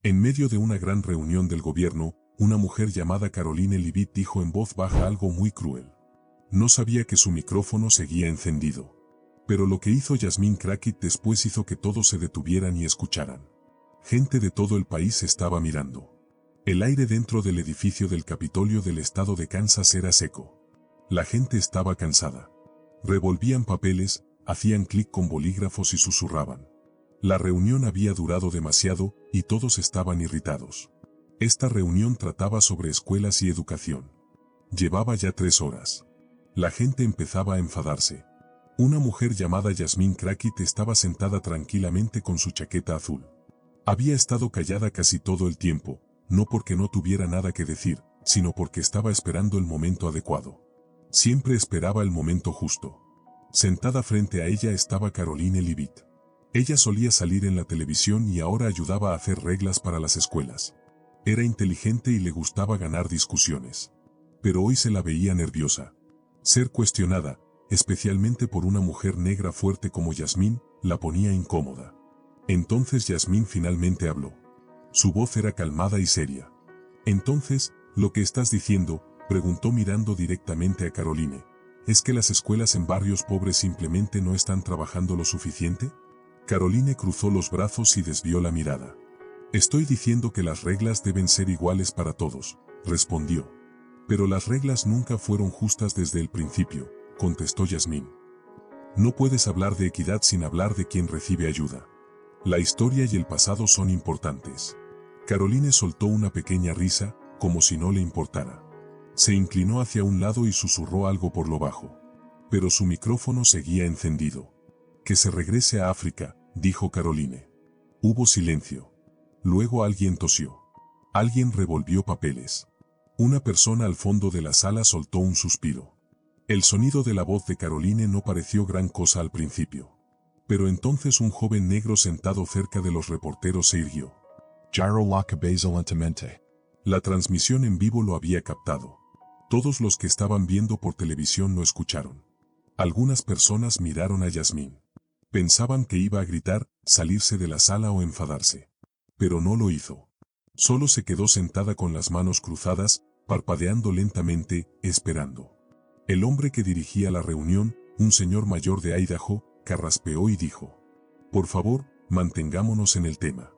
En medio de una gran reunión del gobierno, una mujer llamada Caroline Leavitt dijo en voz baja algo muy cruel. No sabía que su micrófono seguía encendido. Pero lo que hizo Yasmine Crockett después hizo que todos se detuvieran y escucharan. Gente de todo el país estaba mirando. El aire dentro del edificio del Capitolio del estado de Kansas era seco. La gente estaba cansada. Revolvían papeles, hacían clic con bolígrafos y susurraban. La reunión había durado demasiado y todos estaban irritados. Esta reunión trataba sobre escuelas y educación. Llevaba ya 3 horas. La gente empezaba a enfadarse. Una mujer llamada Yasmine Crockett estaba sentada tranquilamente con su chaqueta azul. Había estado callada casi todo el tiempo, no porque no tuviera nada que decir, sino porque estaba esperando el momento adecuado. Siempre esperaba el momento justo. Sentada frente a ella estaba Caroline Leavitt. Ella solía salir en la televisión y ahora ayudaba a hacer reglas para las escuelas. Era inteligente y le gustaba ganar discusiones. Pero hoy se la veía nerviosa. Ser cuestionada, especialmente por una mujer negra fuerte como Yasmine, la ponía incómoda. Entonces Yasmine finalmente habló. Su voz era calmada y seria. Entonces, lo que estás diciendo, preguntó mirando directamente a Caroline, ¿es que las escuelas en barrios pobres simplemente no están trabajando lo suficiente? Caroline cruzó los brazos y desvió la mirada. Estoy diciendo que las reglas deben ser iguales para todos, respondió. Pero las reglas nunca fueron justas desde el principio, contestó Yasmine. No puedes hablar de equidad sin hablar de quien recibe ayuda. La historia y el pasado son importantes. Caroline soltó una pequeña risa, como si no le importara. Se inclinó hacia un lado y susurró algo por lo bajo. Pero su micrófono seguía encendido. Que se regrese a África, dijo Caroline. Hubo silencio. Luego alguien tosió. Alguien revolvió papeles. Una persona al fondo de la sala soltó un suspiro. El sonido de la voz de Caroline no pareció gran cosa al principio. Pero entonces un joven negro sentado cerca de los reporteros se irguió. Gyro Lacabeza lentamente. La transmisión en vivo lo había captado. Todos los que estaban viendo por televisión lo escucharon. Algunas personas miraron a Yasmine. Pensaban que iba a gritar, salirse de la sala o enfadarse. Pero no lo hizo. Solo se quedó sentada con las manos cruzadas, parpadeando lentamente, esperando. El hombre que dirigía la reunión, un señor mayor de Idaho, carraspeó y dijo: Por favor, mantengámonos en el tema.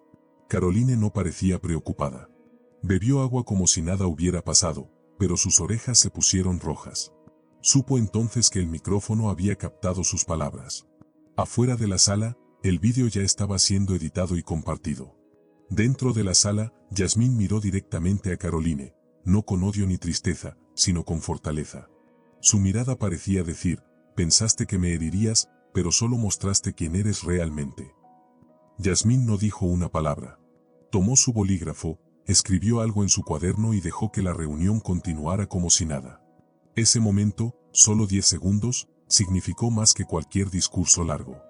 Caroline no parecía preocupada. Bebió agua como si nada hubiera pasado, pero sus orejas se pusieron rojas. Supo entonces que el micrófono había captado sus palabras. Afuera de la sala, el vídeo ya estaba siendo editado y compartido. Dentro de la sala, Yasmine miró directamente a Caroline, no con odio ni tristeza, sino con fortaleza. Su mirada parecía decir: pensaste que me herirías, pero solo mostraste quién eres realmente. Yasmine no dijo una palabra. Tomó su bolígrafo, escribió algo en su cuaderno y dejó que la reunión continuara como si nada. Ese momento, solo 10 segundos, significó más que cualquier discurso largo.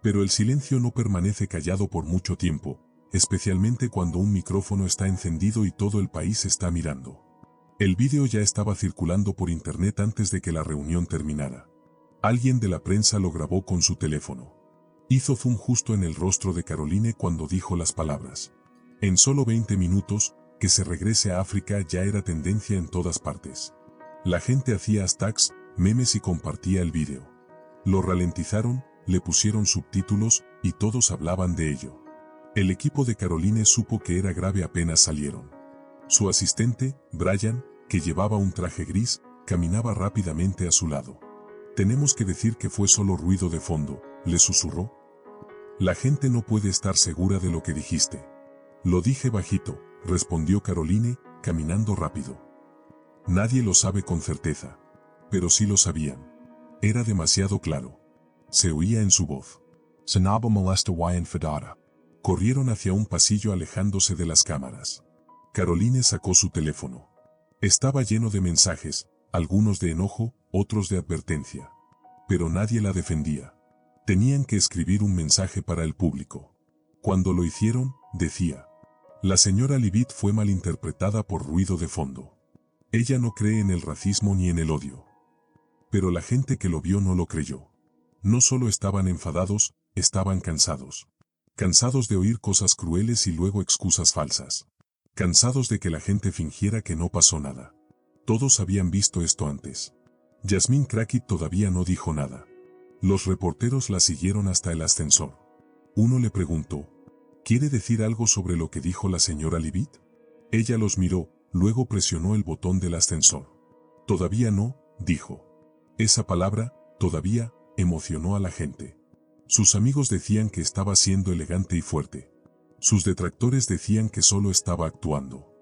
Pero el silencio no permanece callado por mucho tiempo, especialmente cuando un micrófono está encendido y todo el país está mirando. El vídeo ya estaba circulando por internet antes de que la reunión terminara. Alguien de la prensa lo grabó con su teléfono. Hizo zoom justo en el rostro de Caroline cuando dijo las palabras. En solo 20 minutos, que se regrese a África ya era tendencia en todas partes. La gente hacía hashtags, memes y compartía el vídeo. Lo ralentizaron, le pusieron subtítulos, y todos hablaban de ello. El equipo de Caroline supo que era grave apenas salieron. Su asistente, Brian, que llevaba un traje gris, caminaba rápidamente a su lado. Tenemos que decir que fue solo ruido de fondo, le susurró. La gente no puede estar segura de lo que dijiste. Lo dije bajito, respondió Caroline, caminando rápido. Nadie lo sabe con certeza. Pero sí lo sabían. Era demasiado claro. Se oía en su voz. Sanaba molesta y enfadada. Corrieron hacia un pasillo alejándose de las cámaras. Caroline sacó su teléfono. Estaba lleno de mensajes, algunos de enojo, otros de advertencia. Pero nadie la defendía. Tenían que escribir un mensaje para el público. Cuando lo hicieron, decía: la señora Leavitt fue malinterpretada por ruido de fondo. Ella no cree en el racismo ni en el odio. Pero la gente que lo vio no lo creyó. No solo estaban enfadados, estaban cansados. Cansados de oír cosas crueles y luego excusas falsas. Cansados de que la gente fingiera que no pasó nada. Todos habían visto esto antes. Yasmín Crackit todavía no dijo nada. Los reporteros la siguieron hasta el ascensor. Uno le preguntó, ¿quiere decir algo sobre lo que dijo la señora Leavitt? Ella los miró, luego presionó el botón del ascensor. Todavía no, dijo. Esa palabra, todavía, emocionó a la gente. Sus amigos decían que estaba siendo elegante y fuerte. Sus detractores decían que solo estaba actuando.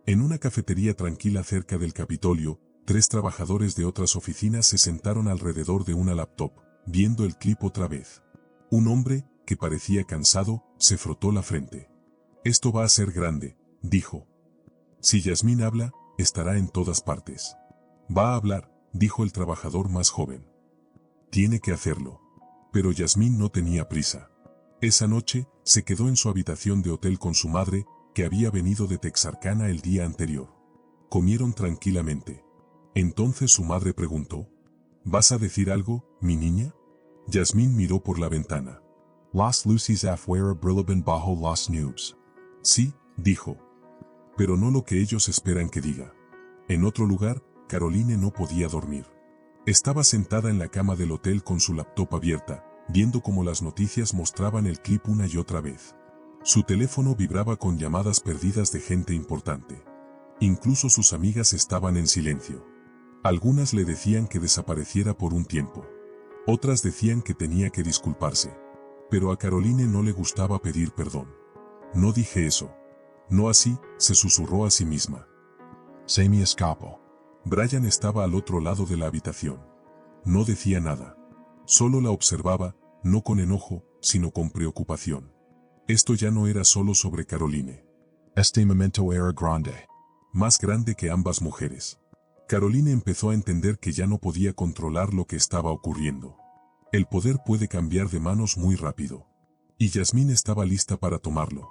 En una cafetería tranquila cerca del Capitolio, 3 trabajadores de otras oficinas se sentaron alrededor de una laptop, viendo el clip otra vez. Un hombre, que parecía cansado, se frotó la frente. Esto va a ser grande, dijo. Si Yasmín habla, estará en todas partes. Va a hablar, dijo el trabajador más joven. Tiene que hacerlo. Pero Yasmín no tenía prisa. Esa noche, se quedó en su habitación de hotel con su madre, que había venido de Texarkana el día anterior. Comieron tranquilamente. Entonces su madre preguntó, ¿vas a decir algo, mi niña? Yasmín miró por la ventana. Las luces afuera brillan bajo las nubes. Sí, dijo. Pero no lo que ellos esperan que diga. En otro lugar, Caroline no podía dormir. Estaba sentada en la cama del hotel con su laptop abierta, viendo cómo las noticias mostraban el clip una y otra vez. Su teléfono vibraba con llamadas perdidas de gente importante. Incluso sus amigas estaban en silencio. Algunas le decían que desapareciera por un tiempo. Otras decían que tenía que disculparse. Pero a Caroline no le gustaba pedir perdón. No dije eso. No así, se susurró a sí misma. Se me escapó. Brian estaba al otro lado de la habitación. No decía nada. Solo la observaba, no con enojo, sino con preocupación. Esto ya no era solo sobre Caroline. Este momento era grande. Más grande que ambas mujeres. Caroline empezó a entender que ya no podía controlar lo que estaba ocurriendo. El poder puede cambiar de manos muy rápido. Y Yasmín estaba lista para tomarlo.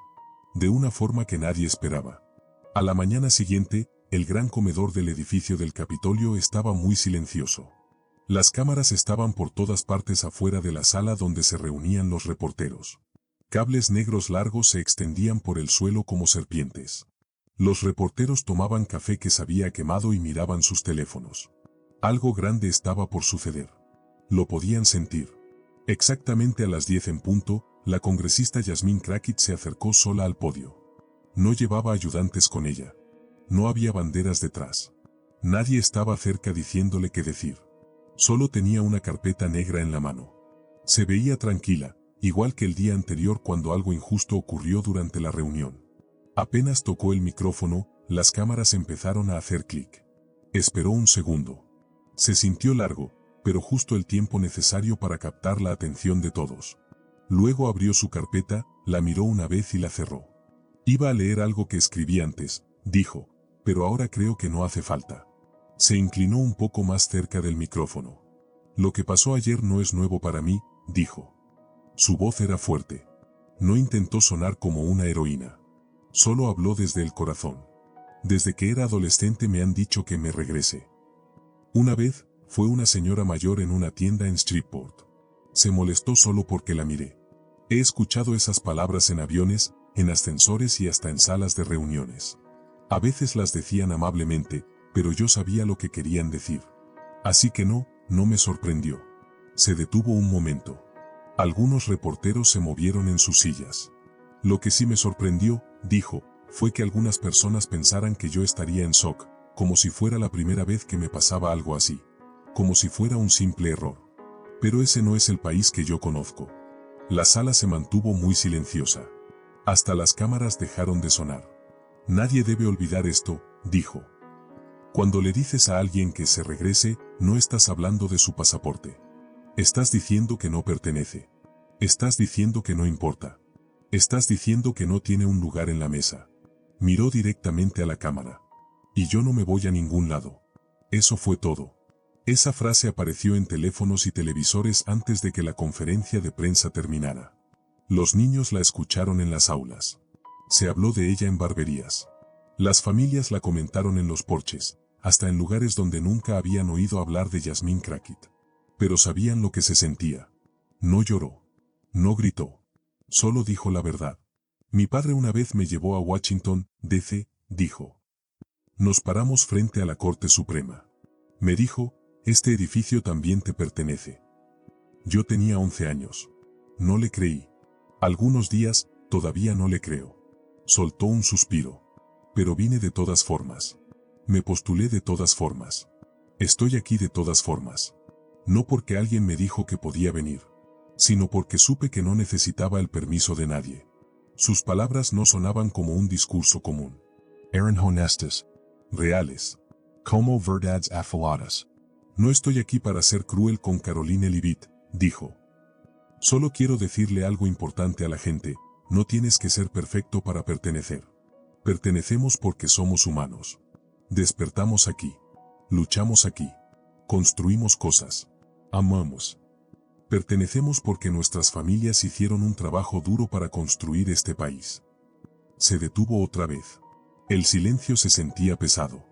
De una forma que nadie esperaba. A la mañana siguiente, el gran comedor del edificio del Capitolio estaba muy silencioso. Las cámaras estaban por todas partes afuera de la sala donde se reunían los reporteros. Cables negros largos se extendían por el suelo como serpientes. Los reporteros tomaban café que se había quemado y miraban sus teléfonos. Algo grande estaba por suceder. Lo podían sentir. Exactamente a las 10 en punto, la congresista Yasmín Crackit se acercó sola al podio. No llevaba ayudantes con ella. No había banderas detrás. Nadie estaba cerca diciéndole qué decir. Solo tenía una carpeta negra en la mano. Se veía tranquila, igual que el día anterior cuando algo injusto ocurrió durante la reunión. Apenas tocó el micrófono, las cámaras empezaron a hacer clic. Esperó un segundo. Se sintió largo, pero justo el tiempo necesario para captar la atención de todos. Luego abrió su carpeta, la miró una vez y la cerró. Iba a leer algo que escribí antes, dijo, pero ahora creo que no hace falta. Se inclinó un poco más cerca del micrófono. Lo que pasó ayer no es nuevo para mí, dijo. Su voz era fuerte. No intentó sonar como una heroína. Solo habló desde el corazón. Desde que era adolescente me han dicho que me regrese. Una vez, fue una señora mayor en una tienda en Shreveport. Se molestó solo porque la miré. He escuchado esas palabras en aviones, en ascensores y hasta en salas de reuniones. A veces las decían amablemente, pero yo sabía lo que querían decir. Así que no me sorprendió. Se detuvo un momento. Algunos reporteros se movieron en sus sillas. Lo que sí me sorprendió, dijo, fue que algunas personas pensaran que yo estaría en shock, como si fuera la primera vez que me pasaba algo así. Como si fuera un simple error. Pero ese no es el país que yo conozco. La sala se mantuvo muy silenciosa. Hasta las cámaras dejaron de sonar. Nadie debe olvidar esto, dijo. Cuando le dices a alguien que se regrese, no estás hablando de su pasaporte. Estás diciendo que no pertenece. Estás diciendo que no importa. Estás diciendo que no tiene un lugar en la mesa. Miró directamente a la cámara. Y yo no me voy a ningún lado. Eso fue todo. Esa frase apareció en teléfonos y televisores antes de que la conferencia de prensa terminara. Los niños la escucharon en las aulas. Se habló de ella en barberías. Las familias la comentaron en los porches, hasta en lugares donde nunca habían oído hablar de Yasmín Crackit. Pero sabían lo que se sentía. No lloró. No gritó. Solo dijo la verdad. Mi padre una vez me llevó a Washington, D.C., dijo. Nos paramos frente a la Corte Suprema. Me dijo, este edificio también te pertenece. Yo tenía 11 años. No le creí. Algunos días, todavía no le creo. Soltó un suspiro. Pero vine de todas formas. Me postulé de todas formas. Estoy aquí de todas formas. No porque alguien me dijo que podía venir, sino porque supe que no necesitaba el permiso de nadie. Sus palabras no sonaban como un discurso común. Eran honestas. Reales. Como verdades afaladas. No estoy aquí para ser cruel con Caroline Leavitt, dijo. Solo quiero decirle algo importante a la gente, no tienes que ser perfecto para pertenecer. Pertenecemos porque somos humanos. Despertamos aquí. Luchamos aquí. Construimos cosas. Amamos. Pertenecemos porque nuestras familias hicieron un trabajo duro para construir este país. Se detuvo otra vez. El silencio se sentía pesado.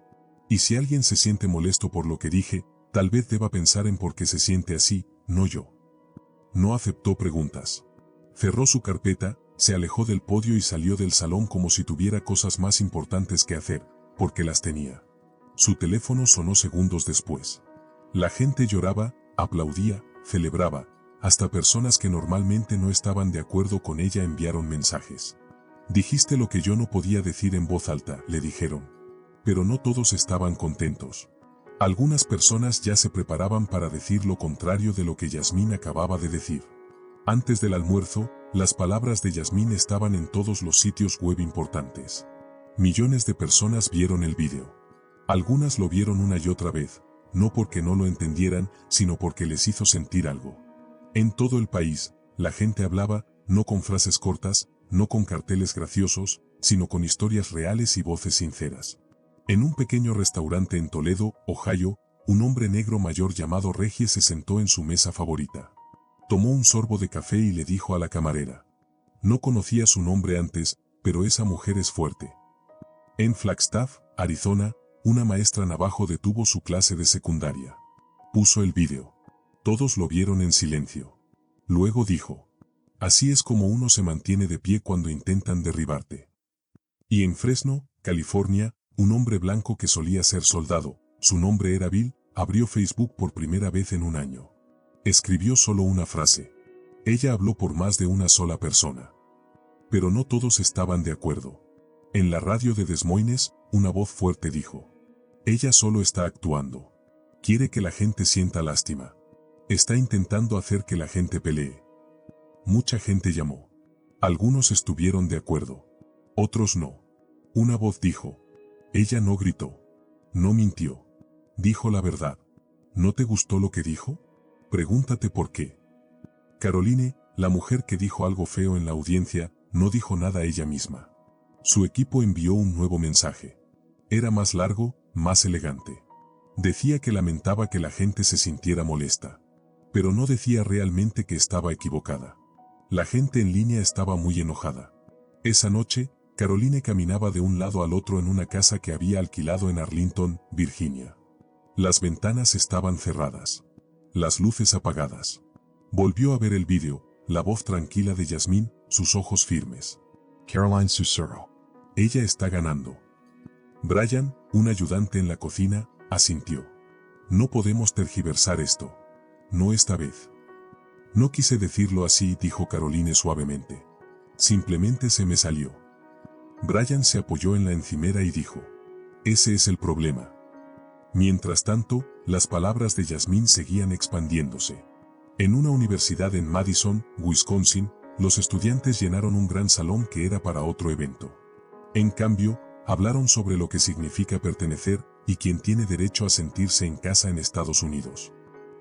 Y si alguien se siente molesto por lo que dije, tal vez deba pensar en por qué se siente así, no yo. No aceptó preguntas. Cerró su carpeta, se alejó del podio y salió del salón como si tuviera cosas más importantes que hacer, porque las tenía. Su teléfono sonó segundos después. La gente lloraba, aplaudía, celebraba, hasta personas que normalmente no estaban de acuerdo con ella enviaron mensajes. Dijiste lo que yo no podía decir en voz alta, le dijeron. Pero no todos estaban contentos. Algunas personas ya se preparaban para decir lo contrario de lo que Yasmín acababa de decir. Antes del almuerzo, las palabras de Yasmín estaban en todos los sitios web importantes. Millones de personas vieron el vídeo. Algunas lo vieron una y otra vez, no porque no lo entendieran, sino porque les hizo sentir algo. En todo el país, la gente hablaba, no con frases cortas, no con carteles graciosos, sino con historias reales y voces sinceras. En un pequeño restaurante en Toledo, Ohio, un hombre negro mayor llamado Reggie se sentó en su mesa favorita. Tomó un sorbo de café y le dijo a la camarera. No conocía su nombre antes, pero esa mujer es fuerte. En Flagstaff, Arizona, una maestra navajo detuvo su clase de secundaria. Puso el vídeo. Todos lo vieron en silencio. Luego dijo. Así es como uno se mantiene de pie cuando intentan derribarte. Y en Fresno, California, un hombre blanco que solía ser soldado, su nombre era Bill, abrió Facebook por primera vez en un año. Escribió solo una frase. Ella habló por más de una sola persona. Pero no todos estaban de acuerdo. En la radio de Des Moines, una voz fuerte dijo. Ella solo está actuando. Quiere que la gente sienta lástima. Está intentando hacer que la gente pelee. Mucha gente llamó. Algunos estuvieron de acuerdo. Otros no. Una voz dijo. Ella no gritó. No mintió. Dijo la verdad. ¿No te gustó lo que dijo? Pregúntate por qué. Caroline, la mujer que dijo algo feo en la audiencia, no dijo nada ella misma. Su equipo envió un nuevo mensaje. Era más largo, más elegante. Decía que lamentaba que la gente se sintiera molesta. Pero no decía realmente que estaba equivocada. La gente en línea estaba muy enojada. Esa noche, Caroline caminaba de un lado al otro en una casa que había alquilado en Arlington, Virginia. Las ventanas estaban cerradas. Las luces apagadas. Volvió a ver el vídeo, la voz tranquila de Yasmín, sus ojos firmes. Caroline susurró. Ella está ganando. Brian, un ayudante en la cocina, asintió. No podemos tergiversar esto. No esta vez. No quise decirlo así, dijo Caroline suavemente. Simplemente se me salió. Brian se apoyó en la encimera y dijo. Ese es el problema. Mientras tanto, las palabras de Yasmín seguían expandiéndose. En una universidad en Madison, Wisconsin, los estudiantes llenaron un gran salón que era para otro evento. En cambio, hablaron sobre lo que significa pertenecer y quién tiene derecho a sentirse en casa en Estados Unidos.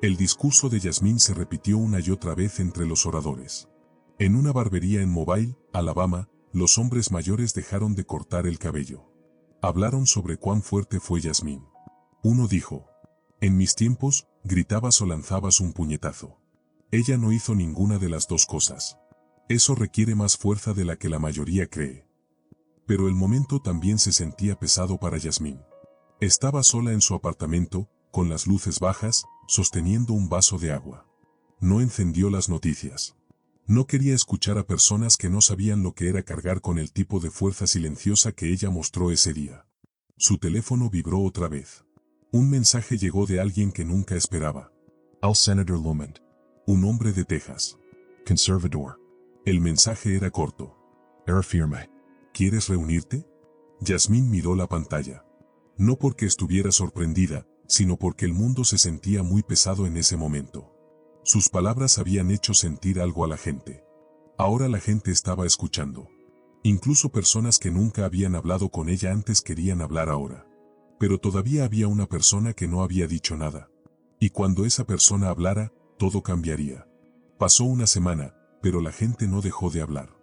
El discurso de Yasmín se repitió una y otra vez entre los oradores. En una barbería en Mobile, Alabama, los hombres mayores dejaron de cortar el cabello. Hablaron sobre cuán fuerte fue Yasmín. Uno dijo, en mis tiempos, gritabas o lanzabas un puñetazo. Ella no hizo ninguna de las dos cosas. Eso requiere más fuerza de la que la mayoría cree. Pero el momento también se sentía pesado para Yasmín. Estaba sola en su apartamento, con las luces bajas, sosteniendo un vaso de agua. No encendió las noticias. No quería escuchar a personas que no sabían lo que era cargar con el tipo de fuerza silenciosa que ella mostró ese día. Su teléfono vibró otra vez. Un mensaje llegó de alguien que nunca esperaba. El Senator Lomond. Un hombre de Texas. Conservador. El mensaje era corto. Era firme. ¿Quieres reunirte? Yasmín miró la pantalla. No porque estuviera sorprendida, sino porque el mundo se sentía muy pesado en ese momento. Sus palabras habían hecho sentir algo a la gente. Ahora la gente estaba escuchando. Incluso personas que nunca habían hablado con ella antes querían hablar ahora. Pero todavía había una persona que no había dicho nada. Y cuando esa persona hablara, todo cambiaría. Pasó una semana, pero la gente no dejó de hablar.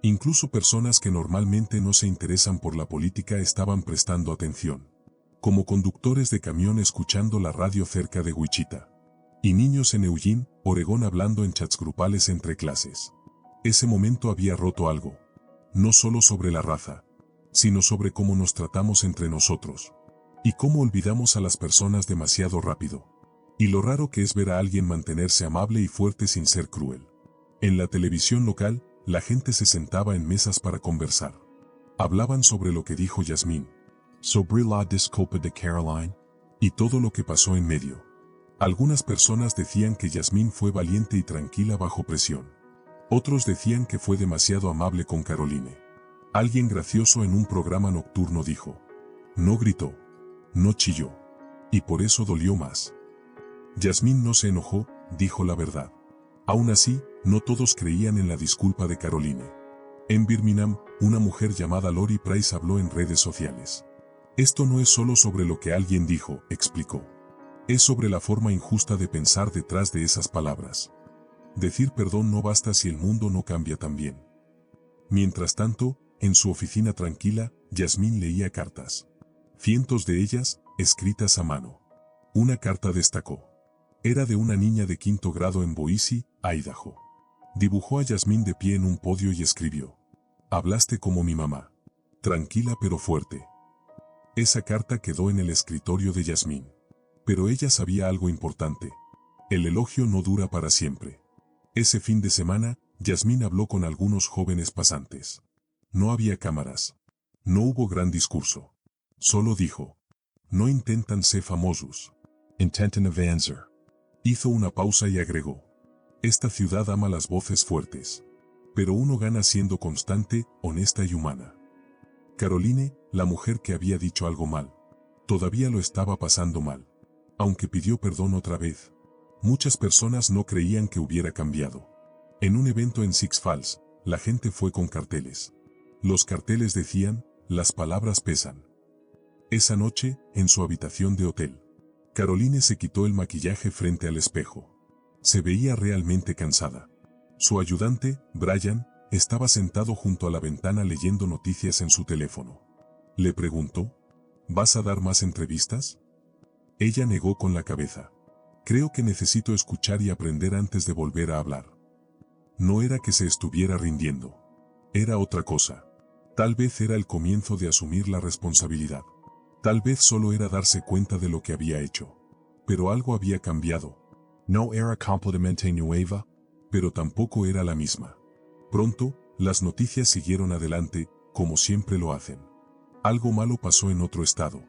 Incluso personas que normalmente no se interesan por la política estaban prestando atención. Como conductores de camión escuchando la radio cerca de Wichita. Y niños en Eugene, Oregón hablando en chats grupales entre clases. Ese momento había roto algo. No solo sobre la raza, sino sobre cómo nos tratamos entre nosotros. Y cómo olvidamos a las personas demasiado rápido. Y lo raro que es ver a alguien mantenerse amable y fuerte sin ser cruel. En la televisión local, la gente se sentaba en mesas para conversar. Hablaban sobre lo que dijo Yasmín. Sobre la disculpa de Caroline. Y todo lo que pasó en medio. Algunas personas decían que Yasmín fue valiente y tranquila bajo presión. Otros decían que fue demasiado amable con Caroline. Alguien gracioso en un programa nocturno dijo. No gritó. No chilló. Y por eso dolió más. Yasmín no se enojó, dijo la verdad. Aún así, no todos creían en la disculpa de Caroline. En Birmingham, una mujer llamada Lori Price habló en redes sociales. Esto no es solo sobre lo que alguien dijo, explicó. Es sobre la forma injusta de pensar detrás de esas palabras. Decir perdón no basta si el mundo no cambia también. Mientras tanto, en su oficina tranquila, Yasmín leía cartas. Cientos de ellas, escritas a mano. Una carta destacó. Era de una niña de 5º grado en Boise, Idaho. Dibujó a Yasmín de pie en un podio y escribió. Hablaste como mi mamá. Tranquila pero fuerte. Esa carta quedó en el escritorio de Yasmín. Pero ella sabía algo importante. El elogio no dura para siempre. Ese fin de semana, Yasmín habló con algunos jóvenes pasantes. No había cámaras. No hubo gran discurso. Solo dijo. No intentan ser famosos. Intentan avanzar. Hizo una pausa y agregó. Esta ciudad ama las voces fuertes. Pero uno gana siendo constante, honesta y humana. Caroline, la mujer que había dicho algo mal, todavía lo estaba pasando mal. Aunque pidió perdón otra vez. Muchas personas no creían que hubiera cambiado. En un evento en Six Flags, la gente fue con carteles. Los carteles decían, las palabras pesan. Esa noche, en su habitación de hotel, Caroline se quitó el maquillaje frente al espejo. Se veía realmente cansada. Su ayudante, Brian, estaba sentado junto a la ventana leyendo noticias en su teléfono. Le preguntó, ¿vas a dar más entrevistas? Ella negó con la cabeza. Creo que necesito escuchar y aprender antes de volver a hablar. No era que se estuviera rindiendo. Era otra cosa. Tal vez era el comienzo de asumir la responsabilidad. Tal vez solo era darse cuenta de lo que había hecho. Pero algo había cambiado. No era completamente nueva, pero tampoco era la misma. Pronto, las noticias siguieron adelante, como siempre lo hacen. Algo malo pasó en otro estado.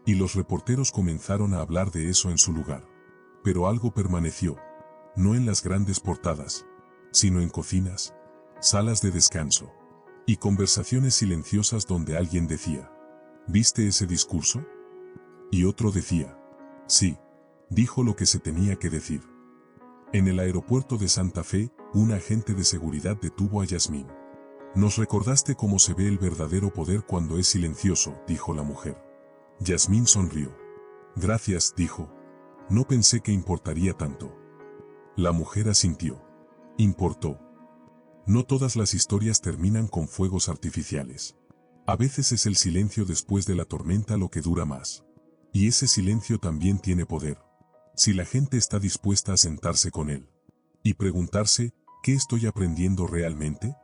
Y los reporteros comenzaron a hablar de eso en su lugar. Pero algo permaneció. No en las grandes portadas, sino en cocinas, salas de descanso y conversaciones silenciosas donde alguien decía, ¿viste ese discurso? Y otro decía, sí, dijo lo que se tenía que decir. En el aeropuerto de Santa Fe, un agente de seguridad detuvo a Yasmín. Nos recordaste cómo se ve el verdadero poder cuando es silencioso, dijo la mujer. Yasmín sonrió. Gracias, dijo. No pensé que importaría tanto. La mujer asintió. Importó. No todas las historias terminan con fuegos artificiales. A veces es el silencio después de la tormenta lo que dura más. Y ese silencio también tiene poder. Si la gente está dispuesta a sentarse con él. Y preguntarse, ¿qué estoy aprendiendo realmente?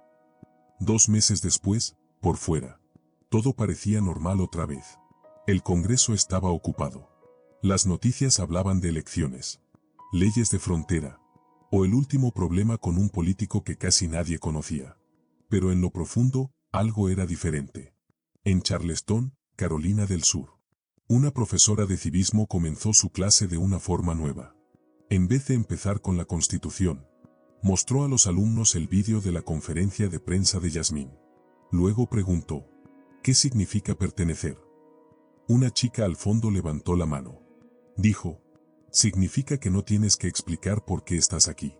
2 meses después, por fuera. Todo parecía normal otra vez. El Congreso estaba ocupado. Las noticias hablaban de elecciones. Leyes de frontera. O el último problema con un político que casi nadie conocía. Pero en lo profundo, algo era diferente. En Charleston, Carolina del Sur, una profesora de civismo comenzó su clase de una forma nueva. En vez de empezar con la Constitución, mostró a los alumnos el vídeo de la conferencia de prensa de Yasmín. Luego preguntó, ¿qué significa pertenecer? Una chica al fondo levantó la mano. Dijo, significa que no tienes que explicar por qué estás aquí.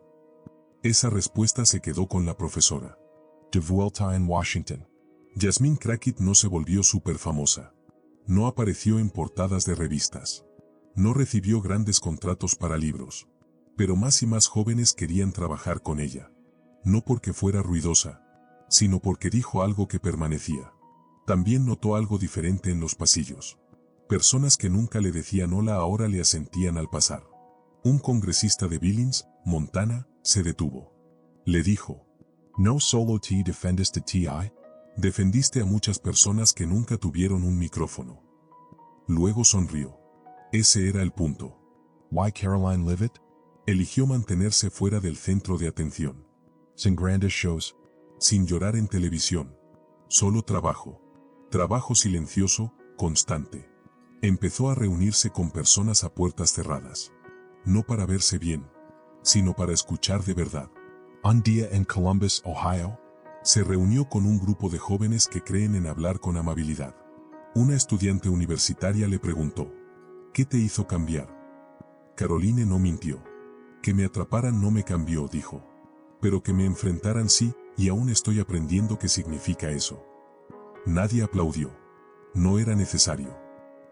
Esa respuesta se quedó con la profesora. De vuelta en Washington. Yasmín Crockett no se volvió súper famosa. No apareció en portadas de revistas. No recibió grandes contratos para libros. Pero más y más jóvenes querían trabajar con ella. No porque fuera ruidosa, sino porque dijo algo que permanecía. También notó algo diferente en los pasillos. Personas que nunca le decían hola ahora le asentían al pasar. Un congresista de Billings, Montana, se detuvo. Le dijo, ¿No solo te defendiste TI? Defendiste a muchas personas que nunca tuvieron un micrófono. Luego sonrió. Ese era el punto. Why Caroline Leavitt? Eligió mantenerse fuera del centro de atención. Sin grandes shows. Sin llorar en televisión. Solo trabajo. Trabajo silencioso, constante. Empezó a reunirse con personas a puertas cerradas. No para verse bien, sino para escuchar de verdad. Un día en Columbus, Ohio, se reunió con un grupo de jóvenes que creen en hablar con amabilidad. Una estudiante universitaria le preguntó, ¿qué te hizo cambiar? Caroline no mintió. Que me atraparan no me cambió, dijo. Pero que me enfrentaran sí, y aún estoy aprendiendo qué significa eso. Nadie aplaudió. No era necesario.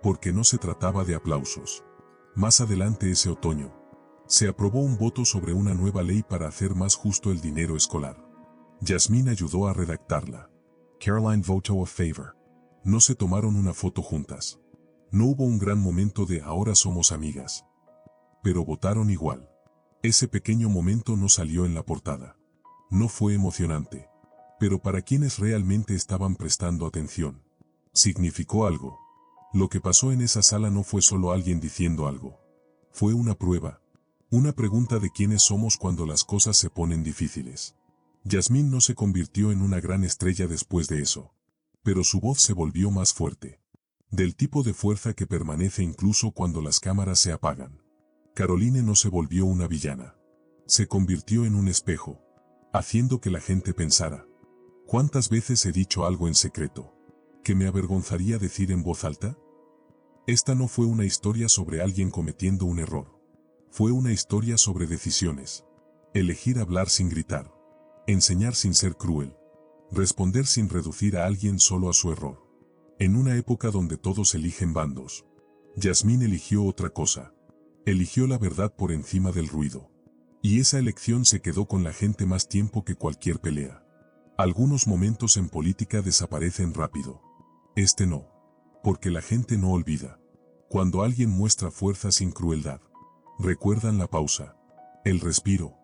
Porque no se trataba de aplausos. Más adelante ese otoño, se aprobó un voto sobre una nueva ley para hacer más justo el dinero escolar. Yasmín ayudó a redactarla. Caroline votó a favor. No se tomaron una foto juntas. No hubo un gran momento de ahora somos amigas. Pero votaron igual. Ese pequeño momento no salió en la portada. No fue emocionante. Pero para quienes realmente estaban prestando atención, significó algo. Lo que pasó en esa sala no fue solo alguien diciendo algo. Fue una prueba. Una pregunta de quiénes somos cuando las cosas se ponen difíciles. Yasmín no se convirtió en una gran estrella después de eso. Pero su voz se volvió más fuerte. Del tipo de fuerza que permanece incluso cuando las cámaras se apagan. Caroline no se volvió una villana. Se convirtió en un espejo, haciendo que la gente pensara. ¿Cuántas veces he dicho algo en secreto que me avergonzaría decir en voz alta? Esta no fue una historia sobre alguien cometiendo un error. Fue una historia sobre decisiones. Elegir hablar sin gritar. Enseñar sin ser cruel. Responder sin reducir a alguien solo a su error. En una época donde todos eligen bandos, Yasmín eligió otra cosa. Eligió la verdad por encima del ruido. Y esa elección se quedó con la gente más tiempo que cualquier pelea. Algunos momentos en política desaparecen rápido. Este no. Porque la gente no olvida. Cuando alguien muestra fuerza sin crueldad. Recuerdan la pausa. El respiro.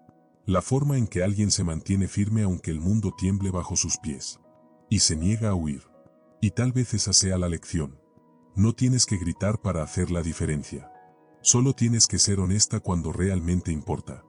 La forma en que alguien se mantiene firme aunque el mundo tiemble bajo sus pies. Y se niega a huir. Y tal vez esa sea la lección. No tienes que gritar para hacer la diferencia. Solo tienes que ser honesta cuando realmente importa.